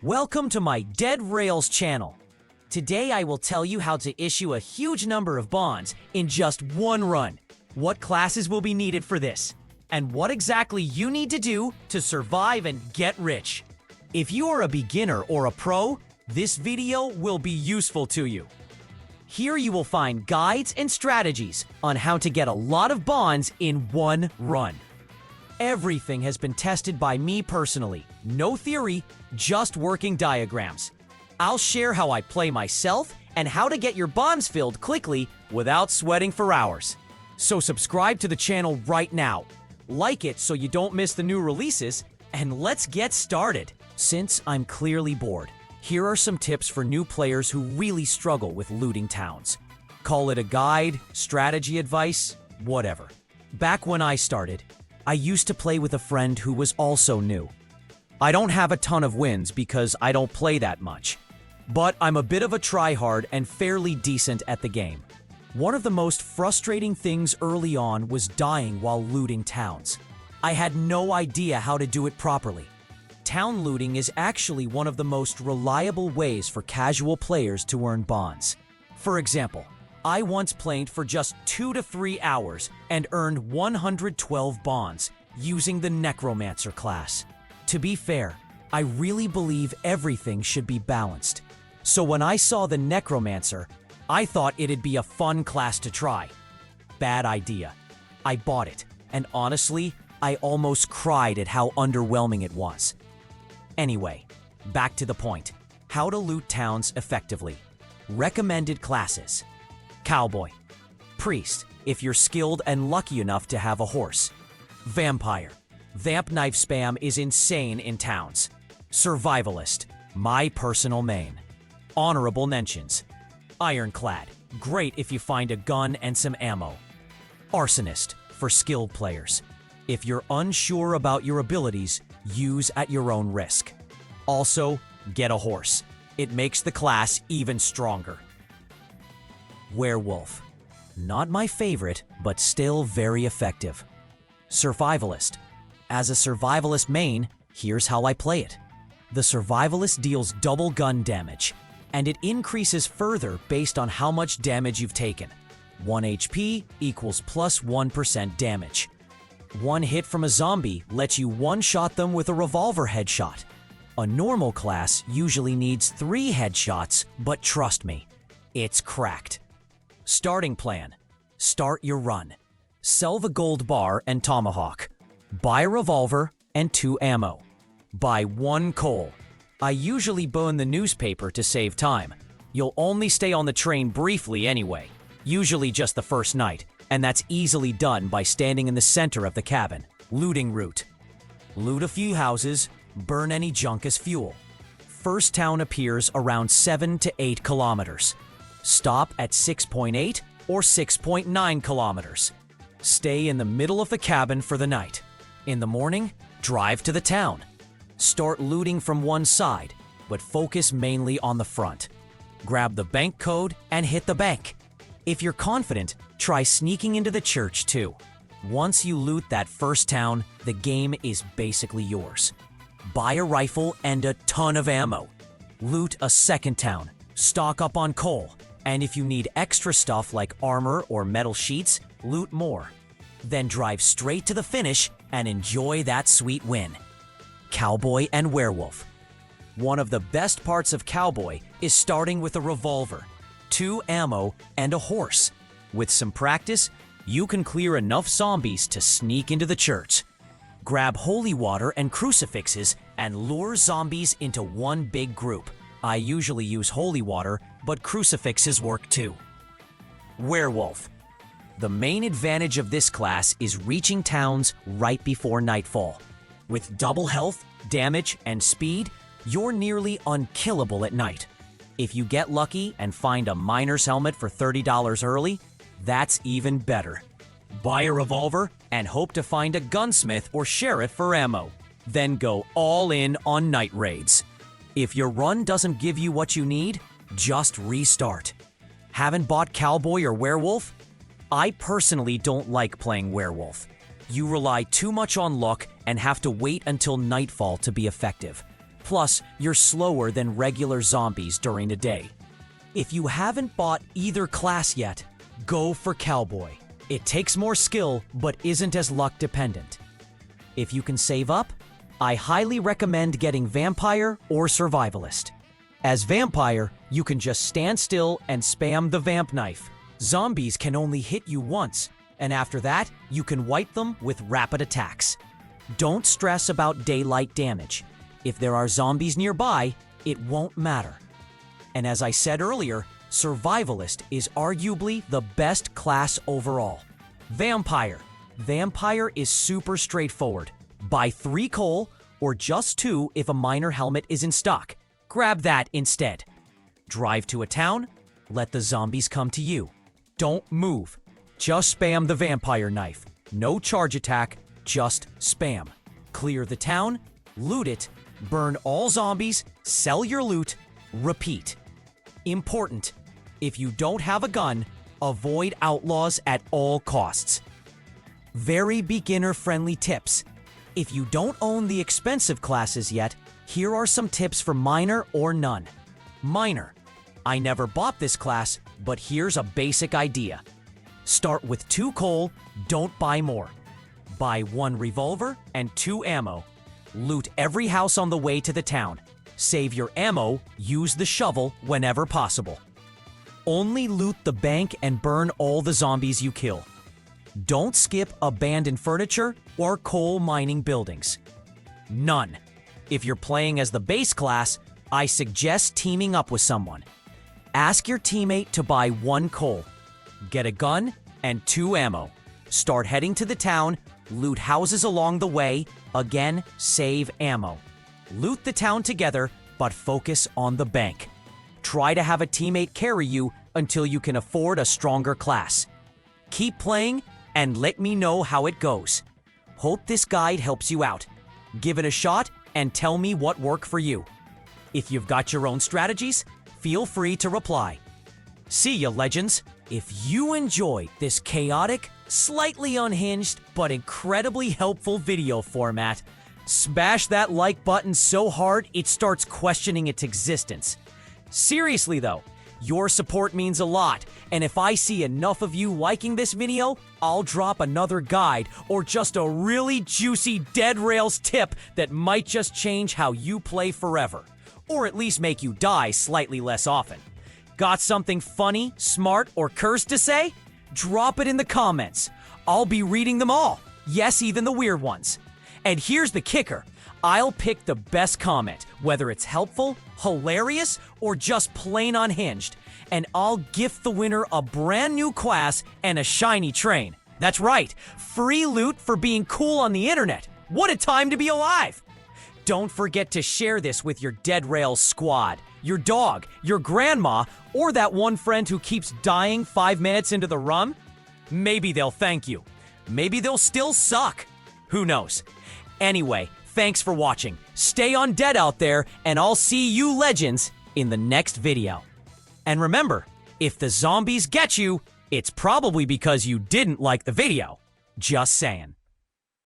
Welcome to my Dead Rails channel. Today I will tell you how to issue a huge number of bonds in just one run, what classes will be needed for this, and what exactly you need to do to survive and get rich. If you are a beginner or a pro, this video will be useful to you. Here you will find guides and strategies on how to get a lot of bonds in one run. Everything has been tested by me personally. No theory, just working diagrams. I'll share how I play myself and how to get your bonds filled quickly without sweating for hours. So subscribe to the channel right now. Like it so you don't miss the new releases, and let's get started. Since I'm clearly bored, here are some tips for new players who really struggle with looting towns. Call it a guide, strategy advice, whatever. Back when I started, I used to play with a friend who was also new. I don't have a ton of wins because I don't play that much, but I'm a bit of a tryhard and fairly decent at the game. One of the most frustrating things early on was dying while looting towns. I had no idea how to do it properly. Town looting is actually one of the most reliable ways for casual players to earn bonds. For example, I once played for just 2 to 3 hours and earned 112 bonds using the Necromancer class. To be fair, I really believe everything should be balanced. So when I saw the Necromancer, I thought it'd be a fun class to try. Bad idea. I bought it, and honestly, I almost cried at how underwhelming it was. Anyway, back to the point. How to loot towns effectively. Recommended classes. Cowboy. Priest, if you're skilled and lucky enough to have a horse. Vampire. Vamp knife spam is insane in towns. Survivalist. My personal main. Honorable mentions. Ironclad. Great if you find a gun and some ammo. Arsonist. For skilled players. If you're unsure about your abilities, use at your own risk. Also, get a horse. It makes the class even stronger. Werewolf. Not my favorite, but still very effective. Survivalist. As a survivalist main, here's how I play it. The survivalist deals double gun damage, and it increases further based on how much damage you've taken. 1 HP equals plus 1% damage. One hit from a zombie lets you one-shot them with a revolver headshot. A normal class usually needs 3 headshots, but trust me, it's cracked. Starting plan. Start your run. Sell the gold bar and tomahawk. Buy a revolver and 2 ammo. Buy 1 coal. I usually burn the newspaper to save time. You'll only stay on the train briefly anyway, usually just the first night, and that's easily done by standing in the center of the cabin. Looting route. Loot a few houses, burn any junk as fuel. First town appears around 7 to 8 kilometers. Stop at 6.8 or 6.9 kilometers. Stay in the middle of the cabin for the night. In the morning, drive to the town. Start looting from one side, but focus mainly on the front. Grab the bank code and hit the bank. If you're confident, try sneaking into the church too. Once you loot that first town, the game is basically yours. Buy a rifle and a ton of ammo. Loot a second town. Stock up on coal. And if you need extra stuff like armor or metal sheets, loot more. Then drive straight to the finish and enjoy that sweet win. Cowboy and werewolf. One of the best parts of cowboy is starting with a revolver, 2 ammo, and a horse. With some practice, you can clear enough zombies to sneak into the church. Grab holy water and crucifixes and lure zombies into one big group. I usually use holy water, but crucifixes work too. Werewolf. The main advantage of this class is reaching towns right before nightfall. With double health, damage, and speed, you're nearly unkillable at night. If you get lucky and find a miner's helmet for $30 early, that's even better. Buy a revolver and hope to find a gunsmith or sheriff for ammo. Then go all in on night raids. If your run doesn't give you what you need, just restart. Haven't bought cowboy or werewolf? I personally don't like playing werewolf. You rely too much on luck and have to wait until nightfall to be effective. Plus, you're slower than regular zombies during a day. If you haven't bought either class yet, go for Cowboy. It takes more skill, but isn't as luck dependent. If you can save up, I highly recommend getting Vampire or Survivalist. As Vampire, you can just stand still and spam the vamp knife. Zombies can only hit you once, and after that, you can wipe them with rapid attacks. Don't stress about daylight damage. If there are zombies nearby, it won't matter. And as I said earlier, Survivalist is arguably the best class overall. Vampire. Vampire is super straightforward. Buy 3 coal, or just 2 if a miner helmet is in stock. Grab that instead. Drive to a town, let the zombies come to you. Don't move. Just spam the vampire knife. No charge attack, just spam. Clear the town, loot it, burn all zombies, sell your loot, repeat. Important. If you don't have a gun, avoid outlaws at all costs. Very beginner-friendly tips. If you don't own the expensive classes yet, here are some tips for miner or none. Miner. I never bought this class, but here's a basic idea. Start with 2 coal, don't buy more. Buy 1 revolver and 2 ammo. Loot every house on the way to the town. Save your ammo, use the shovel whenever possible. Only loot the bank and burn all the zombies you kill. Don't skip abandoned furniture or coal mining buildings. None. If you're playing as the base class, I suggest teaming up with someone. Ask your teammate to buy 1 coal. Get a gun and 2 ammo. Start heading to the town, loot houses along the way, again, save ammo. Loot the town together, but focus on the bank. Try to have a teammate carry you until you can afford a stronger class. Keep playing and let me know how it goes. Hope this guide helps you out. Give it a shot and tell me what worked for you. If you've got your own strategies, feel free to reply. See ya, legends! If you enjoyed this chaotic, slightly unhinged, but incredibly helpful video format, smash that like button so hard it starts questioning its existence. Seriously though, your support means a lot, and if I see enough of you liking this video, I'll drop another guide or just a really juicy Dead Rails tip that might just change how you play forever, or at least make you die slightly less often. Got something funny, smart, or cursed to say? Drop it in the comments. I'll be reading them all. Yes, even the weird ones. And here's the kicker. I'll pick the best comment, whether it's helpful, hilarious, or just plain unhinged, and I'll gift the winner a brand new class and a shiny train. That's right, free loot for being cool on the internet. What a time to be alive! Don't forget to share this with your Dead Rails squad, your dog, your grandma, or that one friend who keeps dying 5 minutes into the run. Maybe they'll thank you. Maybe they'll still suck. Who knows? Anyway, thanks for watching. Stay undead out there, and I'll see you legends in the next video. And remember, if the zombies get you, it's probably because you didn't like the video. Just saying.